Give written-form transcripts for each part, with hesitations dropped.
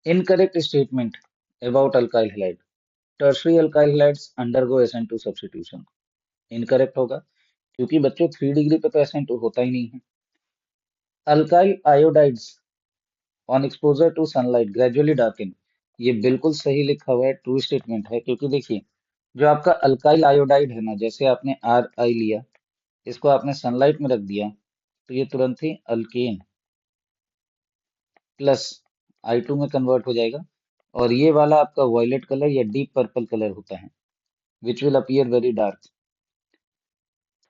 Incorrect statement about alkyl halide. Tertiary alkyl halides undergo SN2 substitution. Incorrect होगा क्योंकि बच्चों 3 degree पे तो SN2 होता ही नहीं है। Alkyl iodides on exposure to sunlight gradually darken. ये बिल्कुल सही लिखा हुआ है, ट्रू स्टेटमेंट है, क्योंकि देखिए जो आपका अल्काइल आयोडाइड है ना, जैसे आपने RI लिया, इसको आपने सनलाइट में रख दिया तो ये तुरंत ही अल्केन प्लस I2 में कन्वर्ट हो जाएगा। और ये वाला आपका वॉयलेट कलर या डीप पर्पल कलर होता है, which will appear very dark.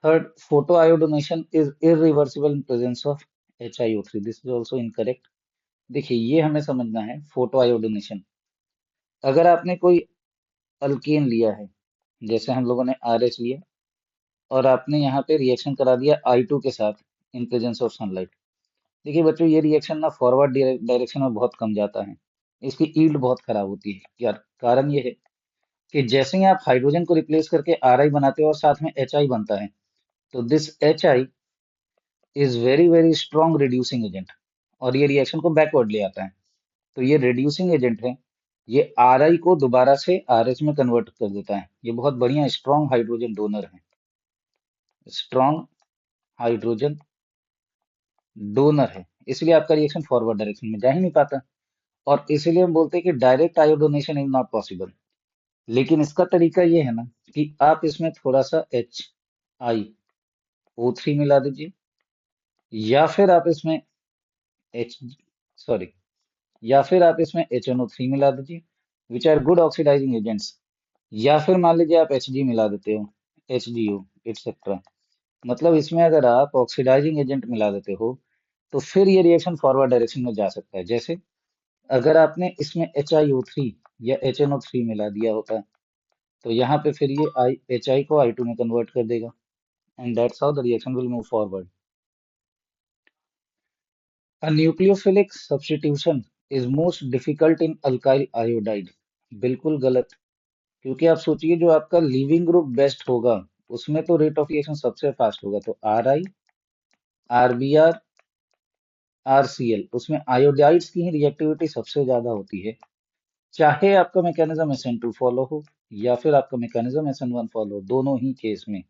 Third, photo iodination is irreversible in presence of HiO3. This is also incorrect. देखिए ये हमें समझना है, फोटो आयोडोनेशन, अगर आपने कोई अल्केन लिया है, जैसे हम लोगों ने RH लिया, और आपने यहाँ पे रिएक्शन करा दिया I2 के साथ इन प्रेजेंस ऑफ सनलाइट। देखिए बच्चों ये रिएक्शन ना फॉरवर्ड डायरेक्शन में बहुत कम जाता है, इसकी ईल्ड बहुत खराब होती है। यार कारण ये है कि जैसे ही आप हाइड्रोजन को रिप्लेस करके RI बनाते हो और साथ में HI बनता है, तो this HI is very very strong reducing agent, और ये रिएक्शन को बैकवर्ड ले आता है। तो ये रिड्यूसिंग एजेंट है, ये RI को दोबारा से RH में कन्वर्ट कर देता है। ये बहुत बढ़िया स्ट्रॉन्ग हाइड्रोजन डोनर है, स्ट्रॉन्ग हाइड्रोजन डोनर है, इसलिए आपका रिएक्शन फॉरवर्ड डायरेक्शन में जा ही नहीं पाता। और इसीलिए हम बोलते हैं कि डायरेक्ट आयोडोनेशन इज नॉट पॉसिबल। लेकिन इसका तरीका ये है ना कि आप इसमें थोड़ा सा HiO3 मिला दीजिए, या फिर आप इसमें H सॉरी या फिर आप इसमें HNO3 मिला दीजिए, which are good oxidising agents. या फिर मान लीजिए आप Hg मिला देते हो, HgO एटसेट्रा। मतलब इसमें अगर आप ऑक्सीडाइजिंग एजेंट मिला देते हो तो फिर ये रिएक्शन फॉरवर्ड डायरेक्शन में जा सकता है। जैसे अगर आपने इसमें HiO3 या HNO3 मिला दिया होता, तो यहाँ पे फिर ये HI को I2 में कन्वर्ट कर देगा, and that's how the reaction will move forward. A nucleophilic substitution is most difficult in alkyl iodide। बिल्कुल गलत, क्योंकि आप सोचिए जो आपका लीविंग ग्रुप बेस्ट होगा उसमें तो रेट ऑफ रिएक्शन सबसे फास्ट होगा, तो RI, RBr, RCl, उसमें आयोडाइड्स की ही रिएक्टिविटी सबसे ज्यादा होती है। चाहे आपका मैकेनिज्म SN2 फॉलो हो या फिर आपका मैकेनिज्म SN1 फॉलो हो, दोनों ही केस में